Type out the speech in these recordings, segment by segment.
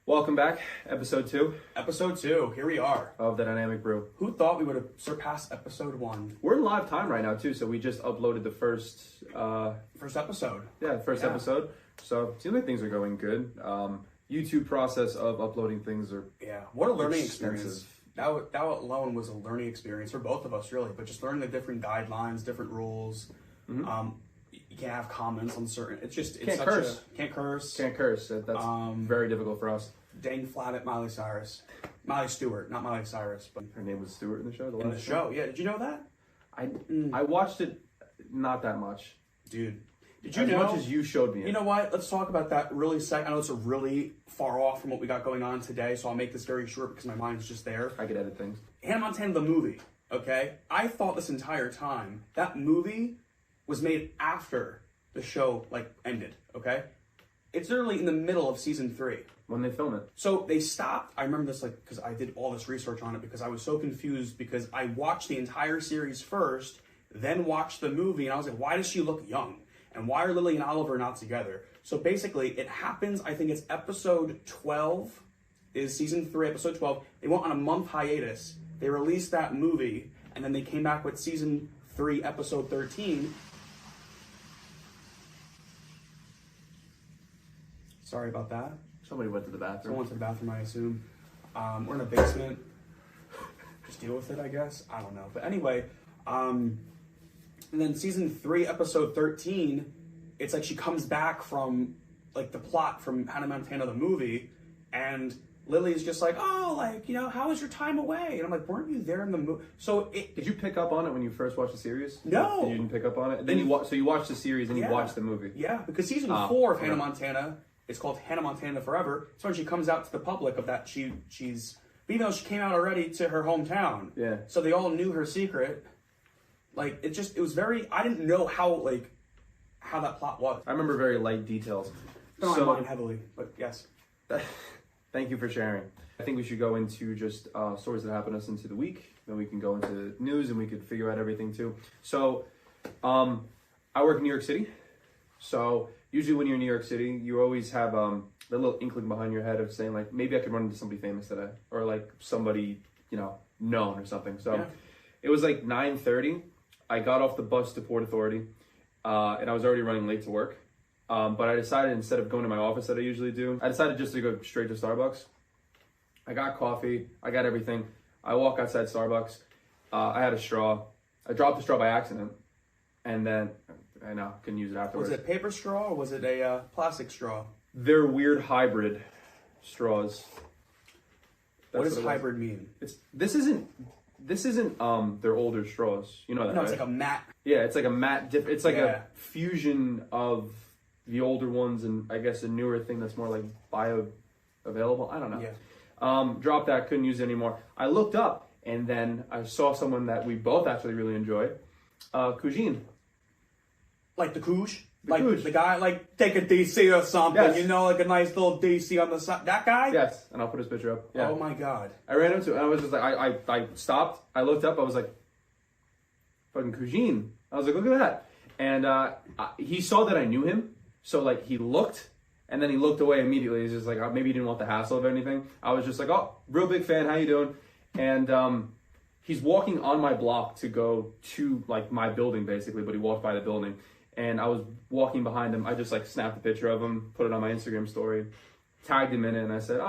Welcome back, episode 2. Episode 2, here we are. Of the Dynamic Brew. Who thought we would have surpassed episode 1? We're in live time right now, too, so we just uploaded the first episode. Yeah, first episode. So, it seems like things are going good. YouTube process of uploading things are... Yeah, what a learning experience. That alone was a learning experience for both of us, really. But just learning the different guidelines, different rules. Mm-hmm. You can't have comments on certain... Can't curse. Can't curse. That's very difficult for us. Dang flat at Miley Cyrus. Miley Stewart, not Miley Cyrus. But her name was Stewart in the show? In the show, yeah. Did you know that? I watched it not that much. Dude. Did you know? As much as you showed me it. You know what? Let's talk about that really second. I know it's a really far off from what we got going on today, so I'll make this very short because my mind's just there. I could edit things. Hannah Montana, the movie, okay? I thought this entire time that movie was made after the show, ended, okay? It's literally in the middle of season 3. When they film it. So they stopped. I remember this, because I did all this research on it because I was so confused because I watched the entire series first, then watched the movie, and I was like, why does she look young? And why are Lily and Oliver not together? So basically, it happens, I think it's episode 12, is season 3, episode 12. They went on a month hiatus. They released that movie, and then they came back with season 3, episode 13. Sorry about that. Somebody went to the bathroom. Someone went to the bathroom, I assume. We're in a basement. Just deal with it, I guess. I don't know. But anyway, and then season 3, episode 13, it's like she comes back from, the plot from Hannah Montana, the movie, and Lily's just like, how was your time away? And I'm like, weren't you there in the movie? So did you pick up on it when you first watched the series? No. You didn't pick up on it? Then you watched the series and you watched the movie? Yeah, because season 4 of Hannah Montana, it's called Hannah Montana Forever. It's when she comes out to the public of that she's, even though she came out already to her hometown. Yeah. So they all knew her secret. It was very, I didn't know how that plot was. I remember very light details. No, I mind heavily, but yes. Thank you for sharing. I think we should go into just stories that happened to us into the week. Then we can go into news and we could figure out everything too. So, I work in New York City. So usually when you're in New York City, you always have the little inkling behind your head of saying maybe I could run into somebody famous today, or somebody known or something. So It was 9:30. I got off the bus to Port Authority, and I was already running late to work. But I decided, instead of going to my office that I usually do, I decided just to go straight to Starbucks. I got coffee. I got everything. I walk outside Starbucks. I had a straw. I dropped the straw by accident, and then I know couldn't use it afterwards. Was it a paper straw or was it a plastic straw? They're weird hybrid straws. What does hybrid mean? This isn't their older straws. You know that, No, right? It's like a matte. Yeah, it's like a matte it's like a fusion of the older ones and I guess a newer thing that's more bioavailable. I don't know. Yeah. Dropped that, couldn't use it anymore. I looked up and then I saw someone that we both actually really enjoy. Cougine. Like the Couge? Couge. The guy, take a DC or something, yes. a nice little DC on the side. That guy? Yes, and I'll put his picture up. Yeah. Oh my God. I ran into him and I was just I stopped, I looked up, I was like, fucking Cougine. I was like, look at that. And he saw that I knew him, so he looked, and then he looked away immediately. He's just like, maybe he didn't want the hassle of anything. I was just like, oh, real big fan, how you doing? And he's walking on my block to go to my building basically, but he walked by the building. And I was walking behind him. I just snapped a picture of him, put it on my Instagram story, tagged him in it, and I said,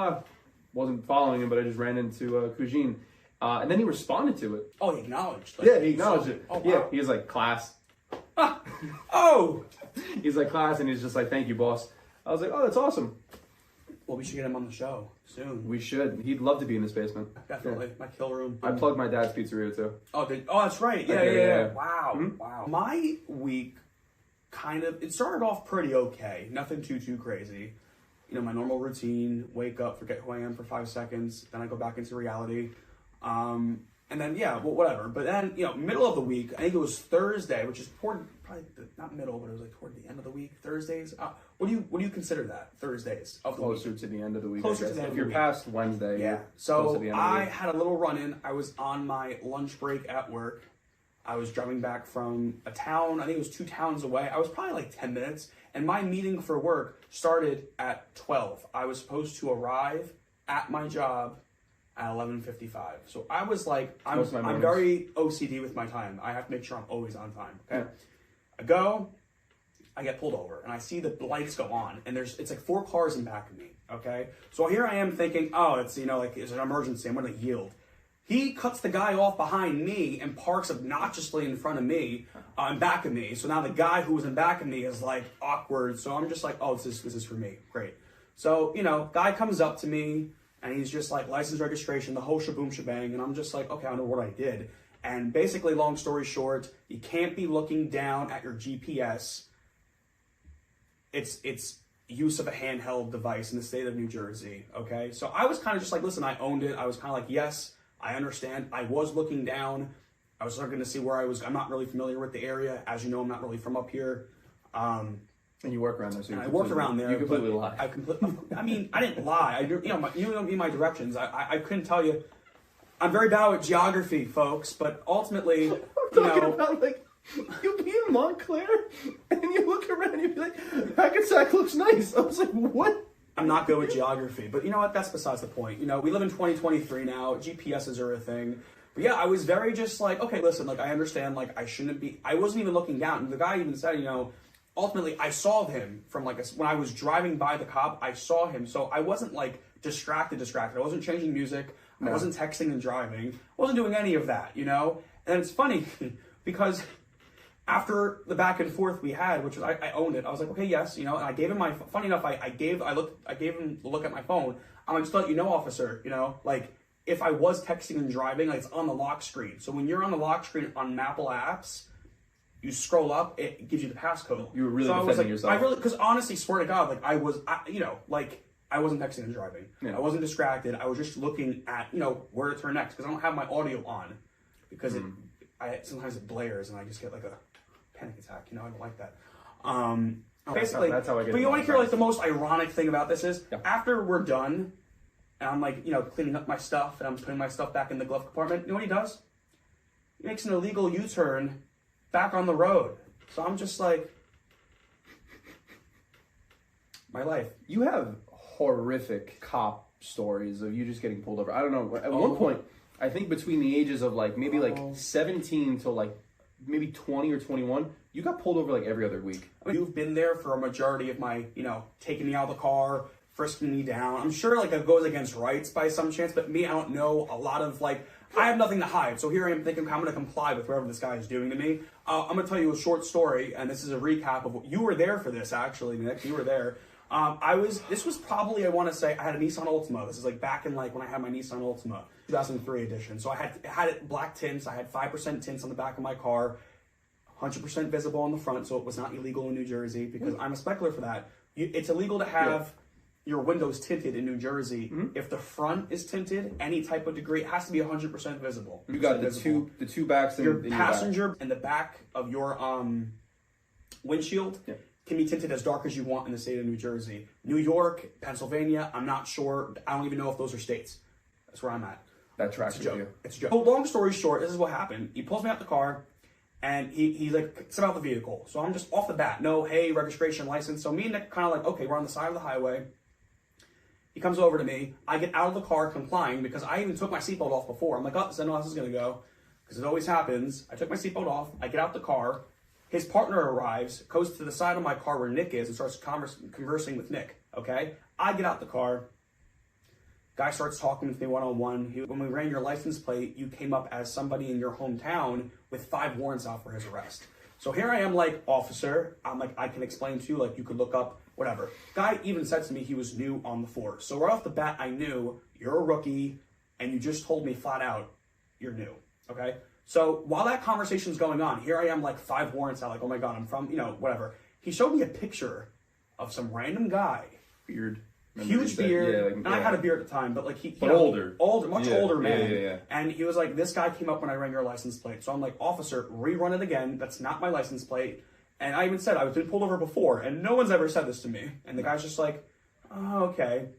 wasn't following him, but I just ran into Cougine. And then he responded to it. Oh, he acknowledged. Yeah, he acknowledged it. Oh, wow. Yeah, he was like, class. Oh! He's like, class, and he's just like, thank you, boss. I was like, oh, that's awesome. Well, we should get him on the show soon. We should. He'd love to be in this basement. Definitely. Yeah. My kill room. I plugged my dad's pizzeria, too. Oh, that's right. Yeah. Wow. Mm-hmm. Wow. My week it started off pretty okay. Nothing too crazy. My normal routine, wake up, forget who I am for 5 seconds, then I go back into reality. And then, whatever. But then, middle of the week, I think it was Thursday, which is probably not middle, but it was toward the end of the week. Thursdays. What do you consider that? Thursdays of the Closer week? to the end of the week. Closer to the end of the week. If you're past Wednesday. Yeah. So I had a little run-in. I was on my lunch break at work. I was driving back from a town, I think it was 2 towns away. I was probably like 10 minutes, and my meeting for work started at 12. I was supposed to arrive at my job at 11:55. So I was like, I'm very OCD with my time. I have to make sure I'm always on time. Okay. I get pulled over, and I see the lights go on, and it's like 4 cars in back of me. Okay. So here I am thinking, oh, it's, like it's an emergency. I'm going to yield. He cuts the guy off behind me and parks obnoxiously in front of me, in back of me. So now the guy who was in back of me is like awkward. So I'm just like, oh, this is for me. Great. So, guy comes up to me and he's just like license registration, the whole shaboom shebang. And I'm just like, okay, I know what I did. And basically, long story short, you can't be looking down at your GPS. It's use of a handheld device in the state of New Jersey. Okay. So I was kind of just like, listen, I owned it. I was kind of like, yes, I understand. I was looking down. I was looking to see where I was. I'm not really familiar with the area. As you know, I'm not really from up here. And you work around there. So I worked around there. You completely lied. I mean, I didn't lie. You don't need my directions. I couldn't tell you. I'm very bad with geography, folks. But ultimately, I'm talking about like you'll be in Montclair and you look around and you'll be like, Hackensack looks nice. I was like, what? I'm not good with geography, but you know what? That's besides the point. We live in 2023 now. GPSs are a thing. But yeah, I was very just like, okay, listen, like I understand, like I wasn't even looking down. And the guy even said, ultimately I saw him from when I was driving by the cop, I saw him. So I wasn't like distracted. I wasn't changing music. No. I wasn't texting and driving. I wasn't doing any of that, And it's funny because after the back and forth we had, which was I owned it. I was like, okay, yes, and I gave him funny enough, I gave him a look at my phone. I'm like, just to let you know, officer, like if I was texting and driving, like it's on the lock screen. So when you're on the lock screen on Apple apps, you scroll up, it gives you the passcode. You were really defending yourself. Because honestly, swear to God, like I wasn't texting and driving. Yeah. I wasn't distracted. I was just looking at, where to turn next because I don't have my audio on because sometimes it blares and I just get like a panic attack. I don't like that. Basically, that's how I get. But you want to hear like the most ironic thing about this is after we're done, and I'm like cleaning up my stuff and I'm putting my stuff back in the glove compartment. You know what he does? He makes an illegal U-turn back on the road. So I'm just like, my life. You have horrific cop stories of you just getting pulled over. I don't know. At one point, I think between the ages of like maybe like 17 to like maybe 20 or 21, you got pulled over like every other week. You've been there for a majority of my, taking me out of the car, frisking me down. I'm sure like it goes against rights by some chance, but me, I don't know a lot of like, I have nothing to hide. So here I am thinking I'm going to comply with whatever this guy is doing to me. I'm going to tell you a short story, and this is a recap of what you were there for this actually, Nick. You were there. This was probably, I want to say, I had a Nissan Altima. This is like back in like when I had my Nissan Altima, 2003 edition. So I had it black tints. I had 5% tints on the back of my car, 100% visible on the front. So it was not illegal in New Jersey because I'm a specular for that. It's illegal to have your windows tinted in New Jersey. If the front is tinted, any type of degree, it has to be 100% visible. You got the two backs in your passenger and the back of your windshield. Yeah. Can be tinted as dark as you want in the state of New Jersey. New York, Pennsylvania, I'm not sure. I don't even know if those are states. That's where I'm at. That tracks with you. It's a joke. So long story short, this is what happened. He pulls me out the car, and he's like, step out the vehicle. So I'm just off the bat. No, hey, registration, license. So me and Nick kind of like, okay, we're on the side of the highway. He comes over to me. I get out of the car complying because I even took my seatbelt off before. I'm like, oh, I know how this is going to go because it always happens. I took my seatbelt off. I get out the car. His partner arrives, goes to the side of my car where Nick is and starts conversing with Nick, okay? I get out the car. Guy starts talking with me one-on-one. When we ran your license plate, you came up as somebody in your hometown with 5 warrants out for his arrest. So here I am like, officer, I'm like, I can explain to you, like you could look up, whatever. Guy even said to me he was new on the force. So right off the bat, I knew you're a rookie and you just told me flat out you're new, okay? So while that conversation's going on, here I am like 5 warrants out, like, oh my God, I'm from, whatever. He showed me a picture of some random guy. Beard. Huge beard. And I had a beard at the time, but like older. Much older man. Yeah. And he was like, this guy came up when I ran your license plate. So I'm like, officer, rerun it again. That's not my license plate. And I even said, I was been pulled over before, and no one's ever said this to me. And the guy's just like, oh, okay.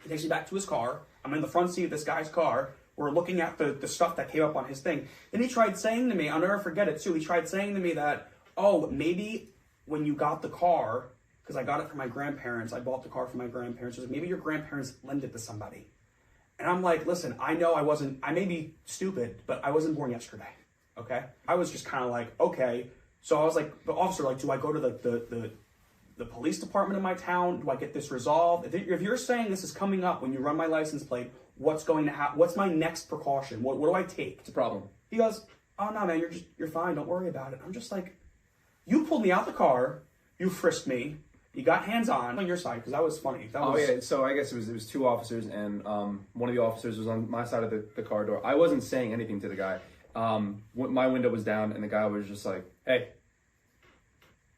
He takes me back to his car. I'm in the front seat of this guy's car. were looking at the stuff that came up on his thing. And he tried saying to me, I'll never forget it too, he tried saying to me that, oh, maybe when you got the car, because I got it from my grandparents, I bought the car for my grandparents, so maybe your grandparents lent it to somebody. And I'm like, listen, I know I may be stupid, but I wasn't born yesterday, okay? I was just kind of like, okay. So I was like, the officer, like, do I go to the police department in my town? Do I get this resolved? If you're saying this is coming up when you run my license plate, what's going to happen? What's my next precaution? What do I take? It's a problem. He goes, oh no, man, you're fine. Don't worry about it. I'm just like, you pulled me out the car, you frisked me, you got hands on your side, because that was funny. Yeah. So I guess it was two officers, and one of the officers was on my side of the car door. I wasn't saying anything to the guy. My window was down, and the guy was just like, "Hey,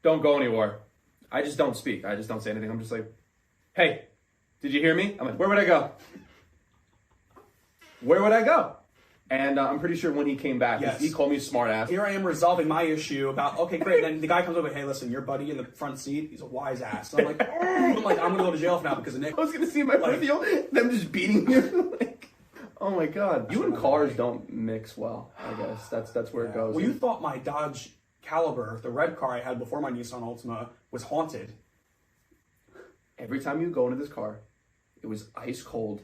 don't go anywhere." I just don't speak. I just don't say anything. I'm just like, "Hey, did you hear me?" I'm like, "Where would I go? Where would I go?" And I'm pretty sure when he came back, yes, he called me a smart ass. Here I am resolving my issue about, okay, great. Then the guy comes over, hey, listen, your buddy in the front seat, he's a wise ass. And I'm like, I'm gonna go to jail now because of Nick. I was gonna see my video, them just beating you. Like, oh my god, you and cars don't mix well. I guess that's where it goes. Well, you thought my Dodge Caliber, the red car I had before my Nissan Altima, was haunted. Every time you go into this car, it was ice cold,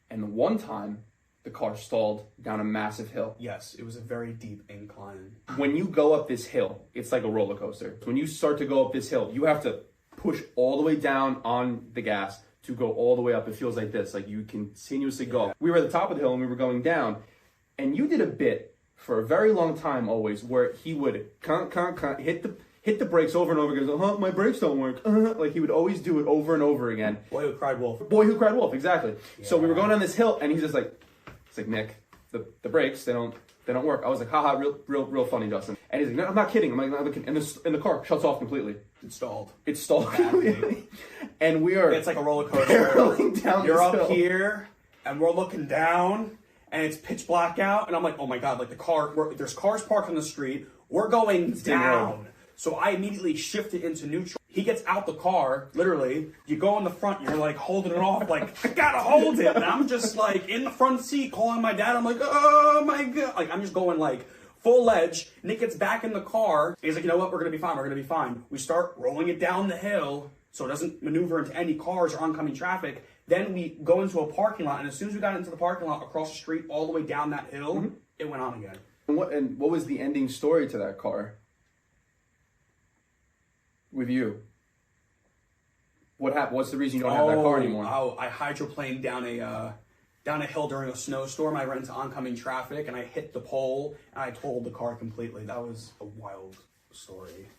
and one time, the car stalled down a massive hill. Yes, it was a very deep incline. When you go up this hill, it's like a roller coaster. When you start to go up this hill, you have to push all the way down on the gas to go all the way up. It feels like this, like you continuously go up. We were at the top of the hill and we were going down, and you did a bit for a very long time always where he would hit the brakes over and over again. Goes, my brakes don't work. Like he would always do it over and over again. Boy who cried wolf. Boy who cried wolf, exactly. Yeah. So we were going down this hill, and he's just like, it's like, Nick, the brakes, they don't work. I was like, haha, real funny, Justin. And he's like, no, I'm not kidding. I'm like, no, and the car shuts off completely. It's stalled. It's stalled completely. And we are... It's like a roller coaster. Barreling down You're up hill. here, and we're looking down, and it's pitch black out, and I'm like, oh my god, like there's cars parked on the street, we're going down. So I immediately shifted into neutral. He gets out the car, literally, you go in the front, you're like holding it off, like, I gotta hold it. And I'm just like in the front seat calling my dad. I'm like, oh my god. Like, I'm just going like full edge. Nick gets back in the car. He's like, you know what? We're gonna be fine. We're gonna be fine. We start rolling it down the hill so it doesn't maneuver into any cars or oncoming traffic. Then we go into a parking lot. And as soon as we got into the parking lot across the street, all the way down that hill, it went on again. And what was the ending story to that car? With you, what happened? What's the reason you don't have that car anymore? Oh, I hydroplaned down a hill during a snowstorm. I ran into oncoming traffic and I hit the pole and I totaled the car completely. That was a wild story.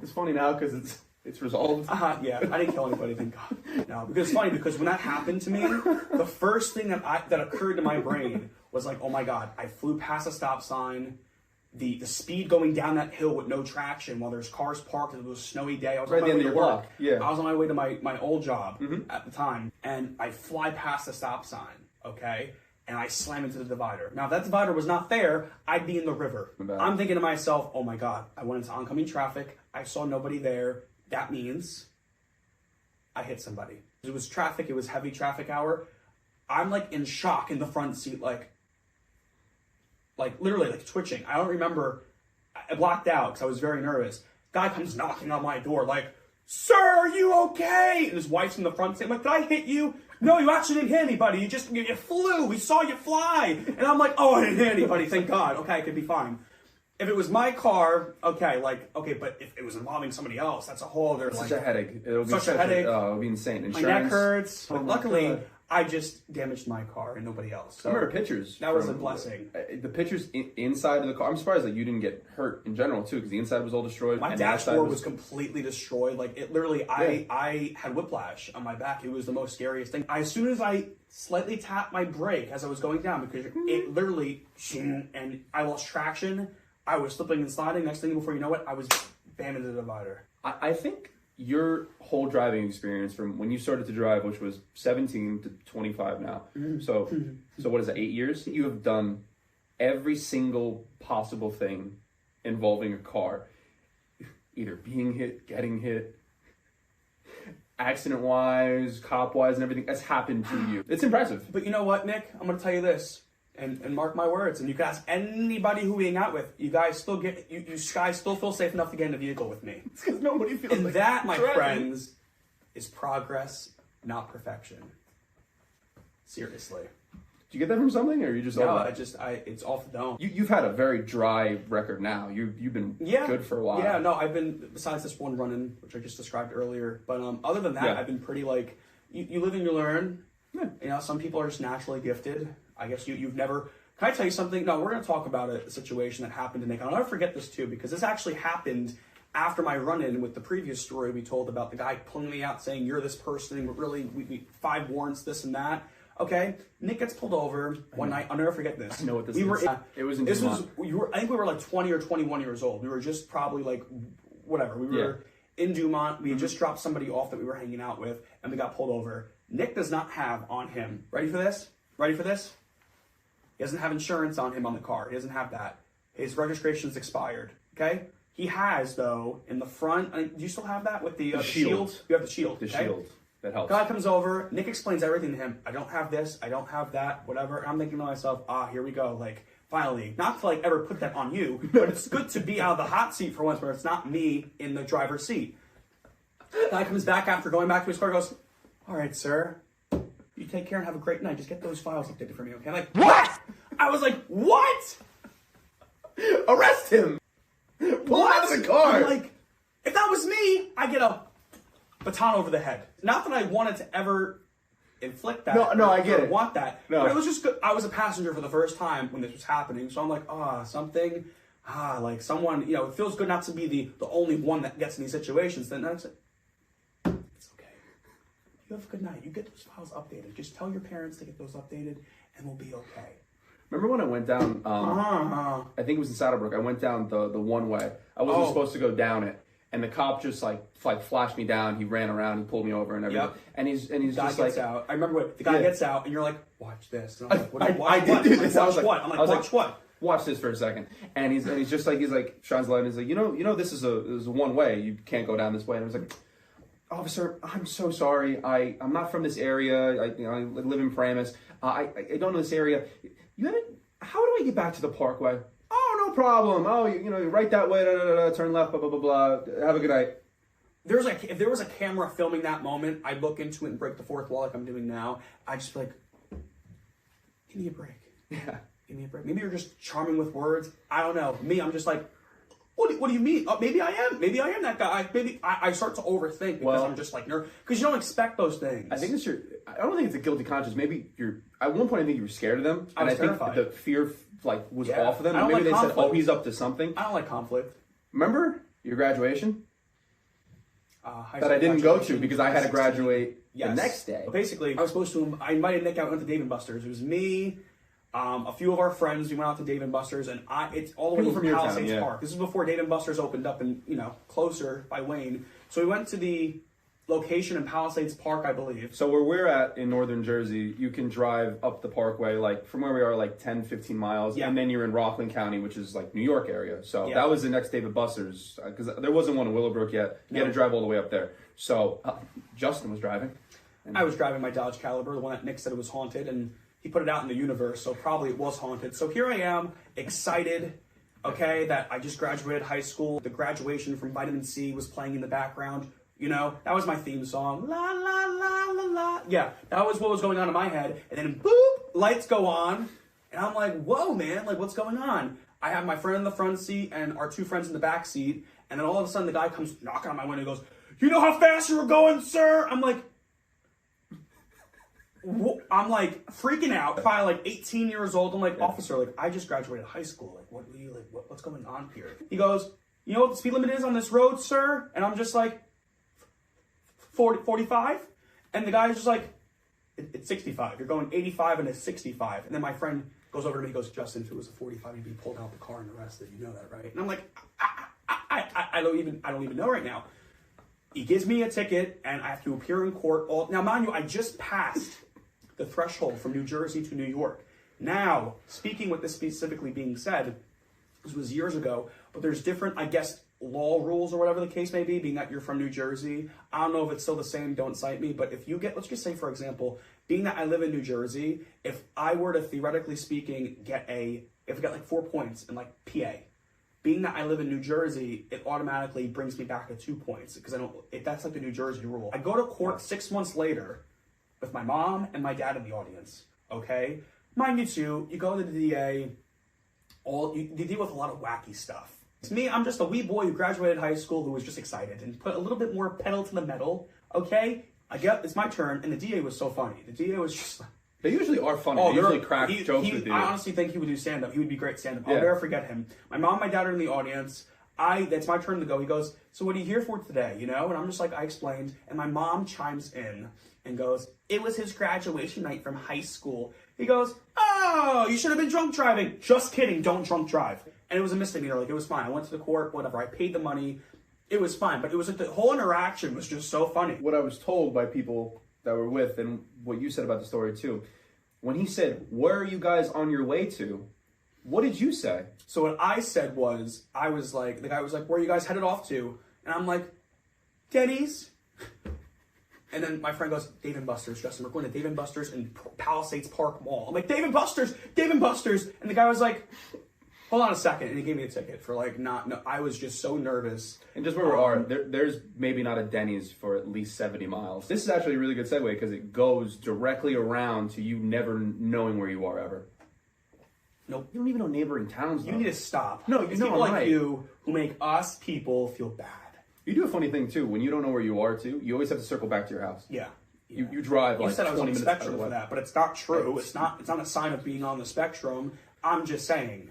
It's funny now because it's resolved. Yeah, I didn't kill anybody, thank God. No, because it's funny because when that happened to me, the first thing that occurred to my brain was like, oh my God, I flew past a stop sign. The speed going down that hill with no traction while there's cars parked. It was a snowy day. I was right on my way to work. Block. Yeah. I was on my way to my old job at the time, and I fly past the stop sign, okay? And I slam into the divider. Now, if that divider was not there, I'd be in the river. I'm thinking to myself, oh my God, I went into oncoming traffic. I saw nobody there. That means I hit somebody. It was traffic. It was heavy traffic hour. I'm like in shock in the front seat, like literally like twitching. I don't remember. I blacked out because I was very nervous. Guy comes knocking on my door like, sir, are you okay? And his wife's in the front seat. I'm like, did I hit you? No, you actually didn't hit anybody. You flew. We saw you fly. And I'm like, oh, I didn't hit anybody. Thank God. Okay, I could be fine. If it was my car, okay, but if it was involving somebody else, that's a whole other, such a headache. It'll be such a headache. It'll be insane. Insurance. My neck hurts. But luckily, I just damaged my car and nobody else. So I remember pictures. That was a blessing. The pictures inside of the car. I'm surprised that you didn't get hurt in general too, because the inside was all destroyed. My dashboard was completely destroyed. Like it literally, I had whiplash on my back. It was the most scariest thing. As soon as I slightly tapped my brake as I was going down, because it literally, and I lost traction. I was slipping and sliding. Next thing before you know it, I was bam into the divider. I think your whole driving experience from when you started to drive, which was 17 to 25 now. So what is that, 8 years? You have done every single possible thing involving a car. Either being hit, getting hit. accident-wise, cop-wise, and everything that's happened to you. It's impressive. But you know what, Nick? I'm going to tell you this, and mark my words, and you can ask anybody who we hang out with. You guys still guys still feel safe enough to get in the vehicle with me. It's because nobody feels and like that, my driving. friends, is progress, not perfection. Seriously. Did you get that from something, or you just? No, it's off the dome. You've had a very dry record now. You've been good for a while. Yeah, no, I've been, besides this one run-in, which I just described earlier, but other than that, I've been pretty like, you live and you learn. Yeah. You know, some people are just naturally gifted. I guess you've never, can I tell you something? No, we're going to talk about a situation that happened to Nick. I'll never forget this too, because this actually happened after my run-in with the previous story we told about the guy pulling me out saying, you're this person, but really, we 5 warrants, this and that. Okay, Nick gets pulled over one night. I'll never forget this. I know what this is. It was in this Vermont. I think we were like 20 or 21 years old. We were just probably like, whatever. We were in Dumont. We had just dropped somebody off that we were hanging out with, and we got pulled over. Nick does not have on him. Ready for this? Ready for this? He doesn't have insurance on him on the car. He doesn't have that. His registration's expired. Okay. He has though in the front. Do you still have that with the shield? You have the shield. The shield. That helps. Guy comes over, Nick explains everything to him. I don't have this, I don't have that, whatever. And I'm thinking to myself, here we go. Like, finally, not to like ever put that on you, but it's good to be out of the hot seat for once where it's not me in the driver's seat. Guy comes back after going back to his car, goes, all right, sir, you take care and have a great night. Just get those files updated for me, okay? I'm like, what? I was like, what? Arrest him. Pull him out of the car. I'm like, if that was me, I get a baton over the head. Not that I wanted to ever inflict that. No, I get it. Want that. No. But it was just good. I was a passenger for the first time when this was happening, so I'm like, like someone, it feels good not to be the only one that gets in these situations. Then I said, it's okay. You have a good night. You get those files updated. Just tell your parents to get those updated, and we'll be okay. Remember when I went down, I think it was in Saddlebrook, I went down the one way. I wasn't supposed to go down it. And the cop just like flashed me down. He ran around. He pulled me over and everything. Yep. And he's just like, out. I remember what the guy gets out, and you're like, watch this. And I'm like, I did do this. Watch what? I'm like, watch what? Watch this for a second. And he's like shines the light. And he's like, you know, this is a one way. You can't go down this way. And I was like, officer, I'm so sorry. I'm not from this area. I live in Paramus. I don't know this area. How do I get back to the Parkway? Oh, no problem. Oh, right that way, turn left, blah, blah, blah, blah. Have a good night. If there was a camera filming that moment, I'd look into it and break the fourth wall like I'm doing now. I'd just be like, give me a break. Yeah. Give me a break. Maybe you're just charming with words. I don't know. Me, I'm just like, what do you mean? Maybe I am. Maybe I am that guy. Maybe I start to overthink because I'm just like nervous. Because you don't expect those things. I think I don't think it's a guilty conscience. Maybe at one point I think you were scared of them. I was terrified. Think the fear was off of them. And maybe they said, oh, he's up to something. I don't like conflict. Remember your graduation? That I didn't go to because I had to graduate the next day. Basically, I invited Nick out. We went to Dave & Buster's. It was me, a few of our friends. We went out to Dave & Buster's, and it's all the way from Palisades Park. This is before Dave & Buster's opened up and closer by Wayne. So we went to the location in Palisades Park, I believe. So where we're at in northern Jersey, you can drive up the Parkway, like from where we are, like 10, 15 miles, and then you're in Rockland County, which is like New York area. So that was the next Dave & Buster's, because there wasn't one in Willowbrook yet. You had to drive all the way up there. So Justin was driving. I was driving my Dodge Caliber, the one that Nick said it was haunted, and he put it out in the universe, so probably it was haunted. So here I am, excited, that I just graduated high school. The graduation from Vitamin C was playing in the background. That was my theme song. La, la, la, la, la. Yeah, that was what was going on in my head. And then, boop, lights go on. And I'm like, whoa, man, like, what's going on? I have my friend in the front seat and our 2 friends in the back seat. And then all of a sudden, the guy comes knocking on my window and goes, you know how fast you were going, sir? I'm like freaking out. Probably like 18 years old. I'm like, officer, like, I just graduated high school. Like, what's going on here? He goes, you know what the speed limit is on this road, sir? And I'm just like, 45? And the guy is just like, it's 65. You're going 85 and it's 65. And then my friend goes over to me, he goes, Justin, if it was a 45, you'd be pulled out the car and arrested. You know that, right? And I'm like, I don't even know right now. He gives me a ticket and I have to appear in court. Now, mind you, I just passed the threshold from New Jersey to New York. Now, speaking with this specifically being said, this was years ago, but there's different, I guess, law rules or whatever the case may be, being that you're from New Jersey. I don't know if it's still the same, don't cite me, but if you get, let's just say, for example, being that I live in New Jersey, if I were to, theoretically speaking, get like 4 points in like PA, being that I live in New Jersey, it automatically brings me back to 2 points because that's like the New Jersey rule. I go to court 6 months later with my mom and my dad in the audience, okay? Mind you too, you go to the DA, you deal with a lot of wacky stuff. To me, I'm just a wee boy who graduated high school who was just excited and put a little bit more pedal to the metal, okay? It's my turn, and the DA was so funny. The DA was just like... They usually are funny. They usually crack jokes with you. I honestly think he would do stand-up. He would be great stand-up. I'll never forget him. My mom and my dad are in the audience. That's my turn to go. He goes, so what are you here for today, you know? And I'm just like, I explained. And my mom chimes in and goes, it was his graduation night from high school. He goes, oh, you should have been drunk driving. Just kidding, don't drunk drive. And it was a misdemeanor. Like, it was fine. I went to the court, whatever. I paid the money. It was fine. But it was like the whole interaction was just so funny. What I was told by people that were with, and what you said about the story too, when he said, where are you guys on your way to? What did you say? So what I said was, the guy was like, where are you guys headed off to? And I'm like, Denny's. And then my friend goes, Dave & Buster's, Justin. We're going to Dave & Buster's in Palisades Park Mall. I'm like, Dave & Buster's. And the guy was like, hold on a second. And he gave me a ticket for I was just so nervous. And just where we are, there's maybe not a Denny's for at least 70 miles. This is actually a really good segue because it goes directly around to you never knowing where you are ever. Nope. You don't even know neighboring towns, though. You need to stop. No, it's people like you who make us people feel bad. You do a funny thing, too. When you don't know where you are, too, you always have to circle back to your house. Yeah. You drive like 20 minutes. You said I was on the spectrum for that, but it's not true. It's not a sign of being on the spectrum. I'm just saying.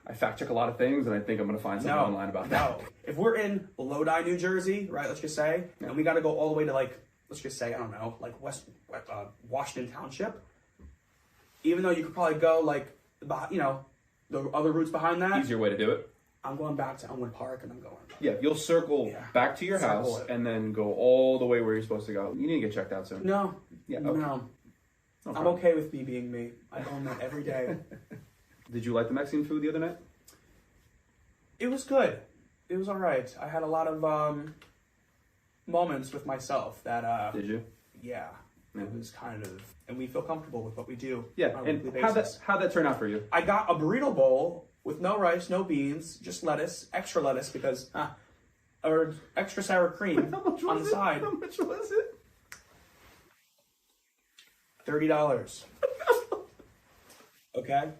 I fact check a lot of things, and I think I'm going to find something online about that. No. If we're in Lodi, New Jersey, right, let's just say, and we got to go all the way to, like, let's just say, I don't know, like Washington Township, even though you could probably go, like, you know, the other routes behind that. Easier way to do it. I'm going back to Elmwood Park, and I'm going. Yeah, you'll circle back to your house, and then go all the way where you're supposed to go. You need to get checked out soon. No. Yeah, okay. No. I'm okay with me being me. I go on that every day. Did you like the Mexican food the other night? It was good. It was all right. I had a lot of moments with myself that... Did you? Yeah. It was kind of... And we feel comfortable with what we do. Yeah, and how'd that turn out for you? I got a burrito bowl with no rice, no beans, just lettuce, extra lettuce because... or extra sour cream on the side. How much was it? $30. Okay?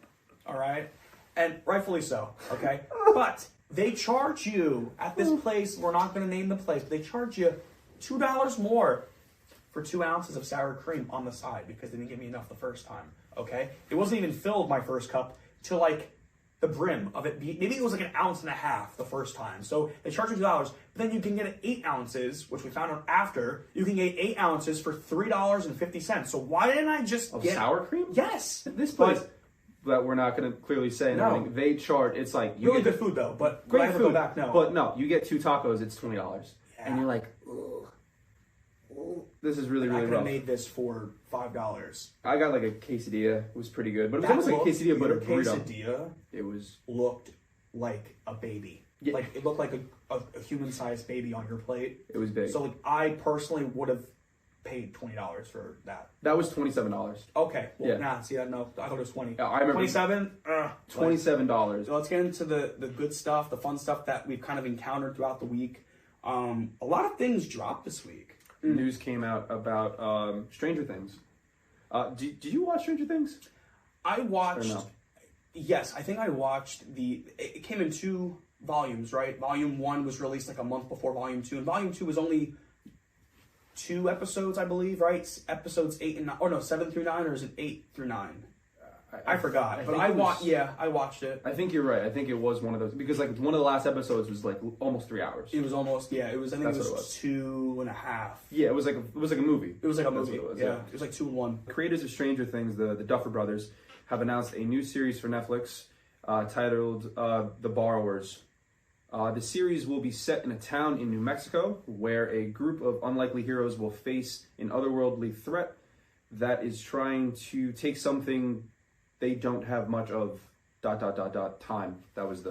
All right? And rightfully so, okay? But they charge you at this place, we're not going to name the place, but they charge you $2 more for 2 ounces of sour cream on the side because they didn't give me enough the first time, okay? It wasn't even filled, my first cup, to like the brim of it. Maybe it was like 1.5 ounces the first time. So they charge you $2, but then you can get 8 ounces, which we found out after. You can get 8 ounces for $3.50. So why didn't I just get... sour cream? Yes. This place... that we're not going to clearly say. No. They charge, it's like... You really good food, though, but... Great food, back, no. But no, you get 2 tacos, it's $20. Yeah. And you're like, ugh. This is really, really rough. I could have made this for $5. I got like a quesadilla. It was pretty good. But it was almost like a quesadilla, but a burrito. Quesadilla it was... looked like a baby. Yeah. Like, it looked like a human-sized baby on your plate. It was big. So, like, I personally would have paid $20 for that. That was $27. Okay. Well, no. I thought it was 20. Yeah, I remember 27. $27. So let's get into the good stuff, the fun stuff that we've kind of encountered throughout the week. A lot of things dropped this week. News came out about Stranger Things. Did you watch Stranger Things? I watched. No? Yes, I think I watched it came in 2 volumes, right? Volume 1 was released like a month before Volume 2, and Volume 2 was only 2 episodes, I believe, right? Episodes 8 and 9, or no, 7 through 9, or is it 8 through 9? I forgot, but I watched it. I think you're right. I think it was one of those because like one of the last episodes was like almost 3 hours. It was almost it was. I think it was 2.5. Yeah, it was like a movie. It was like a movie. It was like 2 in 1. The creators of Stranger Things, the Duffer Brothers, have announced a new series for Netflix titled The Borrowers. The series will be set in a town in New Mexico where a group of unlikely heroes will face an otherworldly threat that is trying to take something they don't have much of... time. That was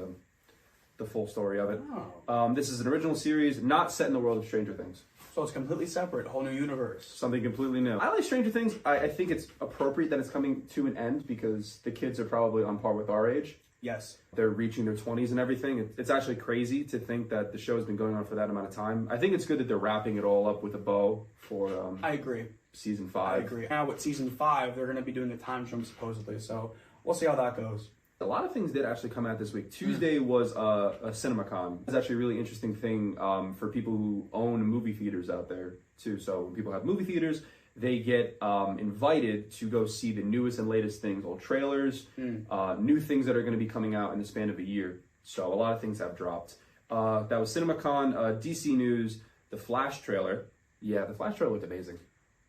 the full story of it. Oh. This is an original series, not set in the world of Stranger Things. So it's completely separate, a whole new universe. Something completely new. I like Stranger Things. I think it's appropriate that it's coming to an end because the kids are probably on par with our age. Yes. They're reaching their 20s and everything. It's actually crazy to think that the show has been going on for that amount of time. I think it's good that they're wrapping it all up with a bow for I agree. season 5. I agree. Now with season 5, they're going to be doing a time jump supposedly, so we'll see how that goes. A lot of things did actually come out this week. Tuesday was a CinemaCon. It's actually a really interesting thing for people who own movie theaters out there too. So when people have movie theaters, they get invited to go see the newest and latest things, old trailers, new things that are going to be coming out in the span of a year. So a lot of things have dropped. That was CinemaCon. DC News, the Flash trailer. Yeah, the Flash trailer looked amazing.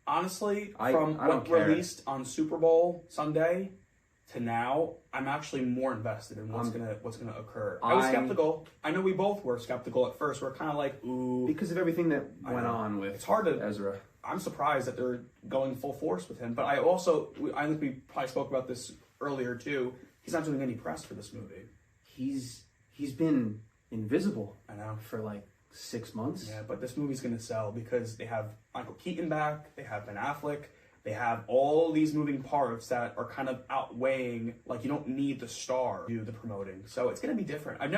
Honestly, I what care. released on Super Bowl Sunday to now, I'm actually more invested in what's gonna occur. I was skeptical. I know we both were skeptical at first. We're kind of like, ooh, because of everything that went on with it's hard to Ezra. I'm surprised that they're going full force with him. But I think we probably spoke about this earlier too. He's not doing any press for this movie. He's been invisible. I know, for like 6 months. Yeah, but this movie's gonna sell because they have Michael Keaton back. They have Ben Affleck. They have all these moving parts that are kind of outweighing, like you don't need the star to do the promoting. So it's going to be different. Have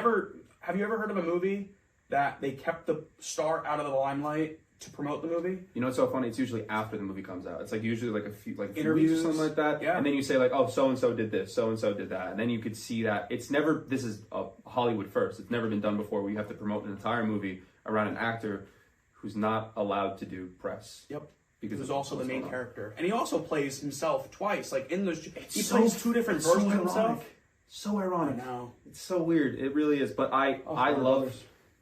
you ever heard of a movie that they kept the star out of the limelight to promote the movie? You know what's so funny? It's usually after the movie comes out. It's like usually like a few interviews weeks or something like that. Yeah. And then you say like, oh, so-and-so did this, so-and-so did that. And then you could see that this is a Hollywood first. It's never been done before where you have to promote an entire movie around an actor who's not allowed to do press. Yep. Because he's also the main character, and he also plays himself twice. Like in those, he so, plays two different versions of himself. So ironic. I know. It's so weird. It really is. But I love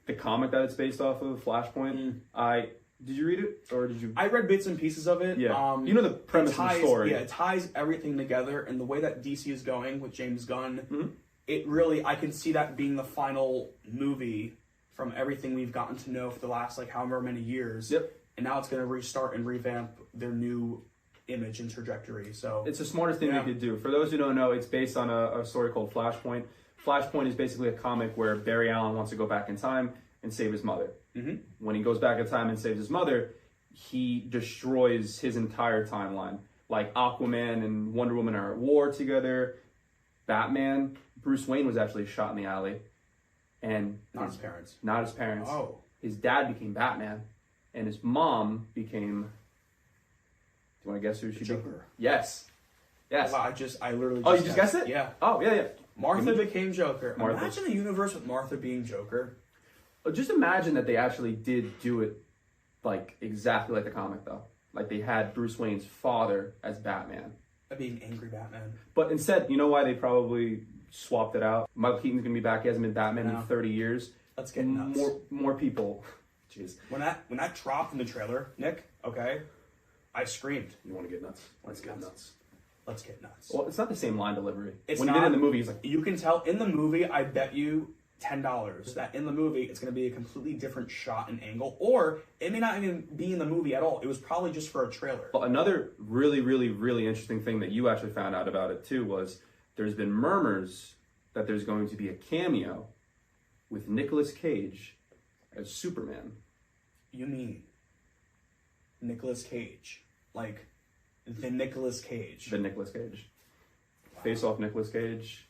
the comic that it's based off of, Flashpoint. Did you read it or did you? I read bits and pieces of it. Yeah. You know the premise of the story. Yeah, it ties everything together, and the way that DC is going with James Gunn, it really I can see that being the final movie from everything we've gotten to know for the last like however many years. Yep. And now it's going to restart and revamp their new image and trajectory. So it's the smartest thing they could do. For those who don't know, it's based on a story called Flashpoint. Flashpoint is basically a comic where Barry Allen wants to go back in time and save his mother. Mm-hmm. When he goes back in time and saves his mother, he destroys his entire timeline. Like Aquaman and Wonder Woman are at war together. Batman, Bruce Wayne was actually shot in the alley. And not his parents. Not his parents. Oh. His dad became Batman. And his mom became. Do you want to guess who she became? Joker. Yes. Yes. Wow, I literally. Oh, you just guessed it? Yeah. Oh, yeah. Martha became Joker. Martha. Imagine a universe with Martha being Joker. Just imagine that they actually did do it, like exactly like the comic, though. Like they had Bruce Wayne's father as Batman. That'd be an angry Batman. But instead, you know why they probably swapped it out? Michael Keaton's gonna be back. He hasn't been Batman in 30 years. Let's get nuts. More people. Jeez. When that dropped in the trailer, Nick, okay, I screamed. You want to get nuts? Let's get nuts. Let's get nuts. Well, it's not the same line delivery. It's when not. He did it in the movie, he's like... You can tell in the movie, I bet you $10 that in the movie, it's going to be a completely different shot and angle, or it may not even be in the movie at all. It was probably just for a trailer. Well, another really, really, really interesting thing that you actually found out about it, too, was there's been murmurs that there's going to be a cameo with Nicolas Cage as Superman. You mean Nicolas Cage? Like the Nicolas Cage? The Nicolas Cage. Wow. Face Off Nicolas Cage.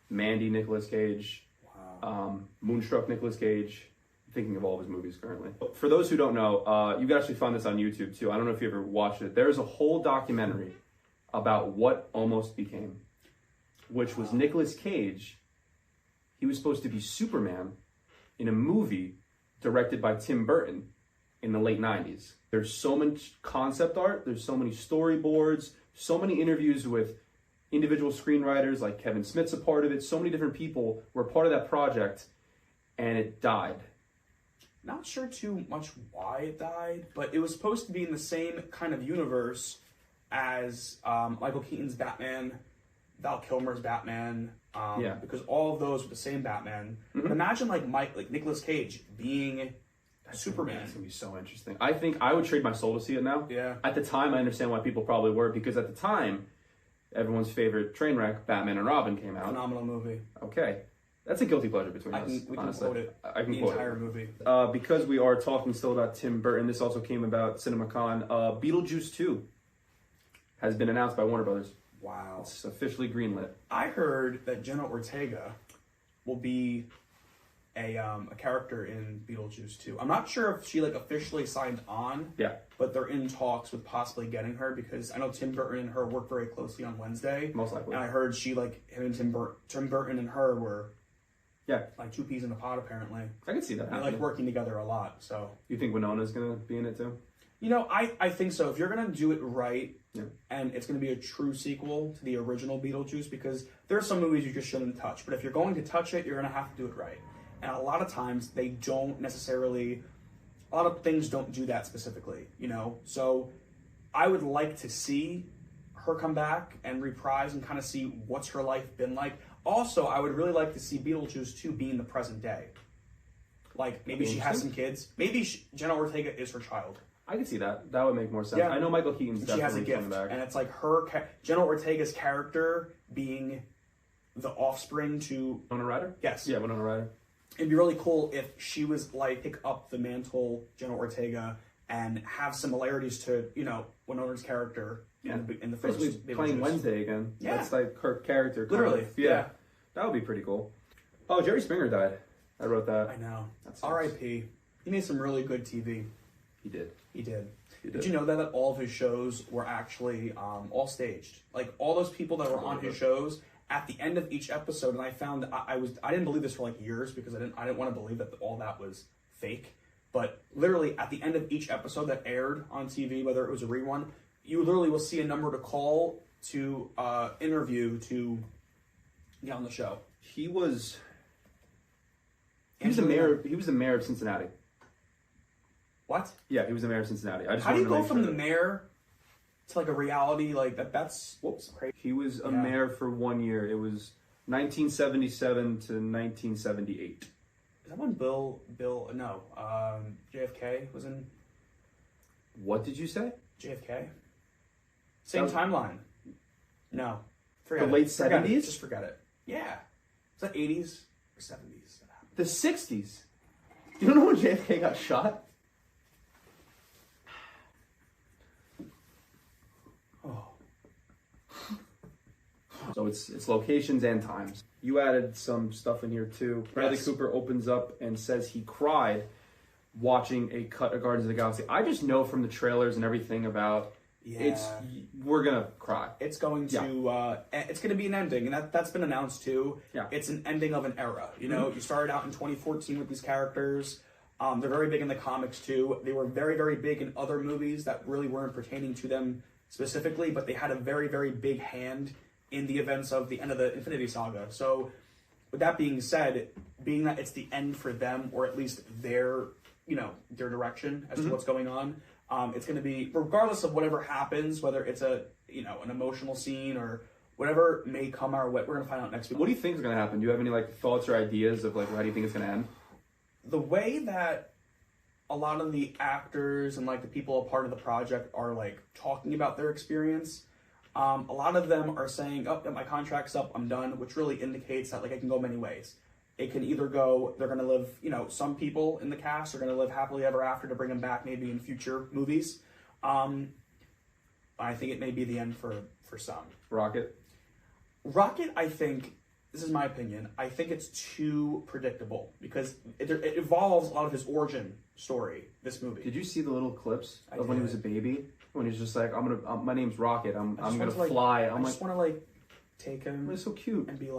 Mandy Nicolas Cage. Wow. Moonstruck Nicolas Cage. I'm thinking of all of his movies currently. But for those who don't know, you can actually find this on YouTube too. I don't know if you ever watched it. There's a whole documentary about what almost became, which was Nicolas Cage. He was supposed to be Superman in a movie directed by Tim Burton in the late 90s. There's so much concept art, there's so many storyboards, so many interviews with individual screenwriters, like Kevin Smith's a part of it, so many different people were part of that project, and it died. Not sure too much why it died, but it was supposed to be in the same kind of universe as Michael Keaton's Batman, Val Kilmer's Batman, because all of those were the same Batman. Mm-hmm. But imagine like Nicolas Cage being Superman. That's gonna be so interesting. I think I would trade my soul to see it now. Yeah. At the time, I understand why people probably were, because at the time, everyone's favorite train wreck, Batman and Robin, came out. Phenomenal movie. Okay. That's a guilty pleasure between us. We can quote it. I can the quote entire it. movie. Because we are talking still about Tim Burton, this also came about CinemaCon. Beetlejuice 2 has been announced by Warner Brothers. Wow. It's officially greenlit. I heard that Jenna Ortega will be a character in Beetlejuice 2. I'm not sure if she like officially signed on. Yeah. But they're in talks with possibly getting her because I know Tim Burton and her worked very closely on Wednesday. Most likely. And I heard she him and Tim Burton and her were like two peas in a pod apparently. I can see that happening. They like working together a lot. So you think Winona's gonna be in it too? You know, I think so. If you're gonna do it right, and it's gonna be a true sequel to the original Beetlejuice, because there are some movies you just shouldn't touch. But if you're going to touch it, you're gonna have to do it right. And a lot of times they don't necessarily. A lot of things don't do that specifically, you know. So I would like to see her come back and reprise and kind of see what's her life been like. Also, I would really like to see Beetlejuice 2 be in the present day. Like maybe she has some kids. Maybe Jenna Ortega is her child. I can see that. That would make more sense. Yeah. I know Michael Keaton's definitely she has a gift, coming back. And it's like Jenna Ortega's character being the offspring to Winona Ryder? Yes. Yeah, Winona Ryder. It'd be really cool if she was like pick up the mantle, Jenna Ortega, and have similarities to Winona's character in the first. Basically playing Wednesday again. Yeah, that's like her character. Literally, yeah. That would be pretty cool. Oh, Jerry Springer died. I wrote that. I know. R.I.P. He made some really good TV. He did. Did you know that all of his shows were actually all staged? Like all those people that were on his shows. At the end of each episode, and I found I didn't believe this for like years because I didn't want to believe that all that was fake. But literally at the end of each episode that aired on TV, whether it was a rerun, you literally will see a number to call to interview to get on the show. He was the mayor. He was the mayor of Cincinnati. What? Yeah, he was the mayor of Cincinnati. How do you go from the mayor to like a reality like that? That's crazy. He was a mayor for 1 year. It was 1977 to 1978. Is that when JFK was in? What did you say? JFK. Same timeline. No. Forget the late 70s? Just forget it. Yeah. Is that 80s or 70s? The 60s. You don't know when JFK got shot? So it's locations and times. You added some stuff in here too. Bradley Cooper opens up and says he cried watching a cut of Guardians of the Galaxy. I just know from the trailers and everything about we're gonna cry. It's going to it's gonna be an ending, and that's been announced too. Yeah. It's an ending of an era. You know, you started out in 2014 with these characters. They're very big in the comics too. They were very, very big in other movies that really weren't pertaining to them specifically, but they had a very, very big hand in the events of the end of the Infinity Saga. So, with that being said, being that it's the end for them, or at least their direction as to what's going on, it's going to be, regardless of whatever happens, whether it's an emotional scene or whatever may come our way, we're going to find out next week. What do you think is going to happen? Do you have any thoughts or ideas of how do you think it's going to end? The way that a lot of the actors and the people a part of the project are talking about their experience, a lot of them are saying, "Oh, my contract's up, I'm done," which really indicates that it can go many ways. It can either go, they're going to live, some people in the cast are going to live happily ever after to bring them back maybe in future movies. I think it may be the end for some. Rocket, I think, this is my opinion, I think it's too predictable because it evolves a lot of his origin story, this movie. Did you see the little clips of when he was a baby? When he's just my name's Rocket, I'm gonna fly. I just want to take him. It's so cute. And be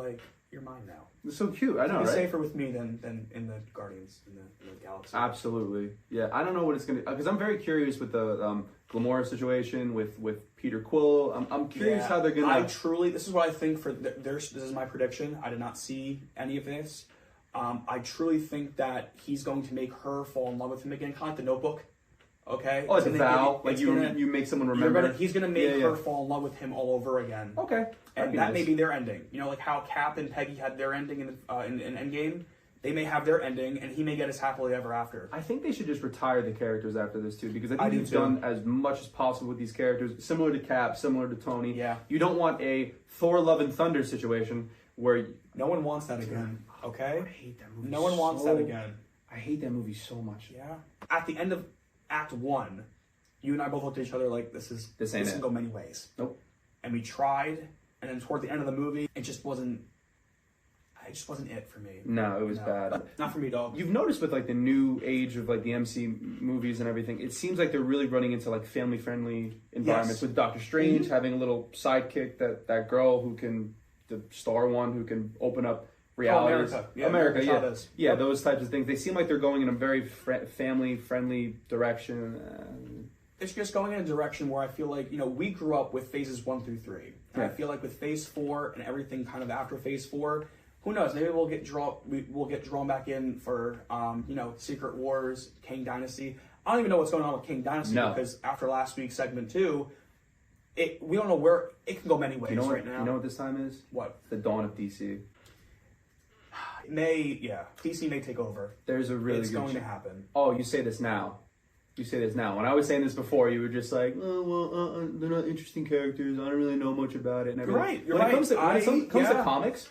you're mine now. It's so cute. I know, It's right? safer with me than in the Guardians in the Galaxy. Absolutely. Yeah, I don't know what it's gonna, because I'm very curious with the Gamora situation with Peter Quill. I'm curious how they're gonna. This is what I think for this is my prediction. I did not see any of this. I truly think that he's going to make her fall in love with him again, kind of like The Notebook. Okay. Oh, it's a vow. You make someone remember. He's gonna make her fall in love with him all over again. Okay. And that may be their ending. How Cap and Peggy had their ending in Endgame. They may have their ending, and he may get his happily ever after. I think they should just retire the characters after this too, because I think you've done as much as possible with these characters, similar to Cap, similar to Tony. Yeah. You don't want a Thor: Love and Thunder situation where no one wants that again. Okay, I hate that movie. No one wants that again. I hate that movie so much. Yeah. At the end of Act 1, you and I both looked at each other like this can go many ways. Nope. And we tried, and then toward the end of the movie, it just wasn't it for me. No, it was bad. Not for me, dog. You've noticed with like the new age of like the MC movies and everything, it seems like they're really running into like family friendly environments. With Doctor Strange having a little sidekick, that girl who can, the star one who can open up realities. America. Yeah, those types of things. They seem like they're going in a very family friendly direction. It's just going in a direction where I feel like, we grew up with phases 1 through 3. And I feel like with phase 4 and everything kind of after phase 4, who knows? Maybe we'll get drawn back in for Secret Wars, Kang Dynasty. I don't even know what's going on with Kang Dynasty because after last week's segment 2, we don't know where it can go many ways right now. You know what this time is? What? The dawn of DC. DC may take over. There's a really it's going to happen. Oh, you say this now. When I was saying this before, you were just like, oh, well, they're not interesting characters. I don't really know much about it. And everything. You're right. When it comes to comics,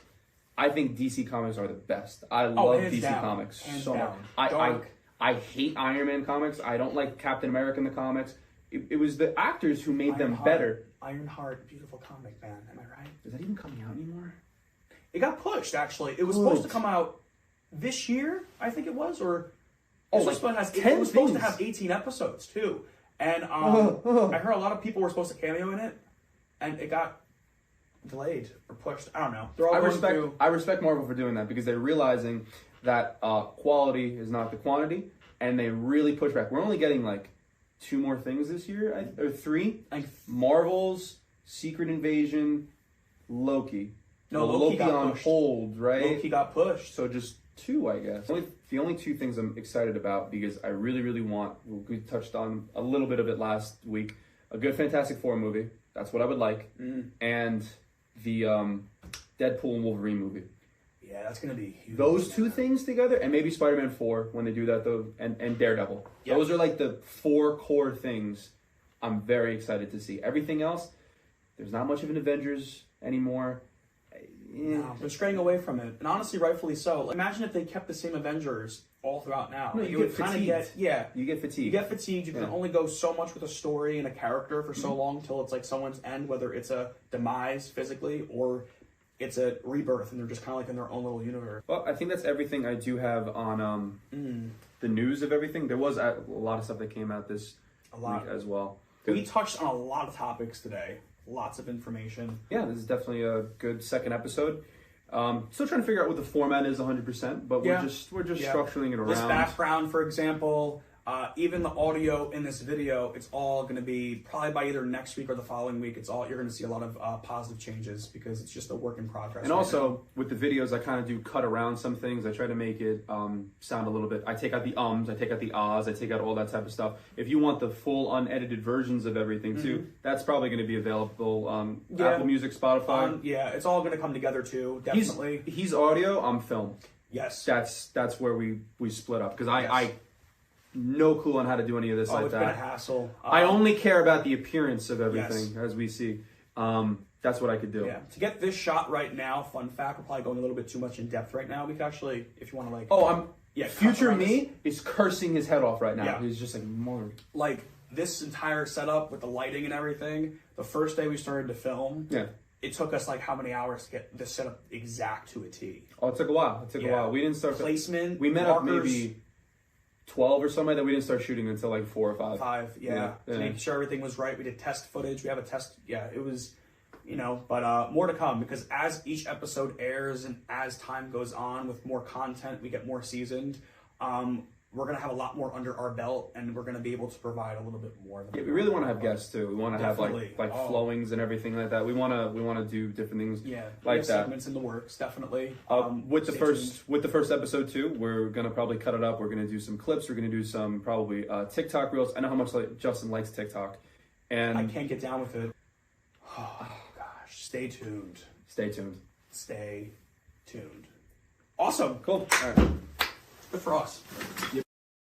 I think DC Comics are the best. I love DC Comics so much. I hate Iron Man comics. I don't like Captain America in the comics. It was the actors who made them better. Ironheart, beautiful comic, man. Am I right? Is that even coming out anymore? It got pushed, actually. It was supposed to come out this year, I think it was, or... it was supposed to have 18 episodes, too. And I heard a lot of people were supposed to cameo in it, and it got delayed or pushed. I don't know. I respect Marvel for doing that because they're realizing that quality is not the quantity, and they really push back. We're only getting like 2 more things this year, or 3. Marvel's Secret Invasion, Loki. No, Loki got on pushed. Hold, right? Loki got pushed. So just 2, I guess. The only 2 things I'm excited about because I really, really want, we touched on a little bit of it last week, a good Fantastic Four movie. That's what I would like. And the Deadpool and Wolverine movie. Yeah, that's going to be huge. Those 2 things together, and maybe Spider-Man 4 when they do that, though, and Daredevil. Yep. Those are like the 4 core things I'm very excited to see. Everything else, there's not much of an Avengers anymore. No, they're straying away from it, and honestly, rightfully so. Imagine if they kept the same Avengers all throughout now. No, you get fatigued. You get fatigued. You get fatigued. You can only go so much with a story and a character for so long till it's like someone's end, whether it's a demise physically or it's a rebirth, and they're just kind of like in their own little universe. Well, I think that's everything I do have on the news of everything. There was a lot of stuff that came out this week as well. We touched on a lot of topics today. Lots of information. Yeah, this is definitely a good second episode. Still trying to figure out what the format is 100%, but we're just structuring it around. This background, for example, even the audio in this video, it's all going to be probably by either next week or the following week. You're going to see a lot of positive changes because it's just a work in progress. And also with the videos, I kind of do cut around some things. I try to make it sound a little bit. I take out the ums, I take out the ahs, I take out all that type of stuff. If you want the full unedited versions of everything too, that's probably going to be available Apple Music, Spotify. It's all going to come together too. Definitely. He's audio, I'm film. Yes. That's where we split up because I no clue on how to do any of this like that. It's been a hassle. I only care about the appearance of everything as we see. That's what I could do. Yeah. To get this shot right now, fun fact, we're probably going a little bit too much in depth right now. We could actually, if you want to future me is cursing his head off right now. Yeah. He's just like more. Like this entire setup with the lighting and everything, the first day we started to film, it took us like how many hours to get this setup exact to a T? Oh, it took a while. A while. We didn't start placement. We met up maybe 12 or something like that. We didn't start shooting until like 4 or 5. To make sure everything was right. We did test footage. We have a test. Yeah, it was, but more to come because as each episode airs and as time goes on with more content, we get more seasoned. We're going to have a lot more under our belt and we're going to be able to provide a little bit more. We really want to have guests too. We want to have like flowings and everything like that. We want to do different things like that. Segments in the works, definitely. With the first episode too, we're going to probably cut it up. We're going to do some clips. We're going to do some probably TikTok reels. I know how much Justin likes TikTok. And I can't get down with it. Oh gosh, stay tuned. Stay tuned. Stay tuned. Awesome. Cool. All right. Good for us. Yep.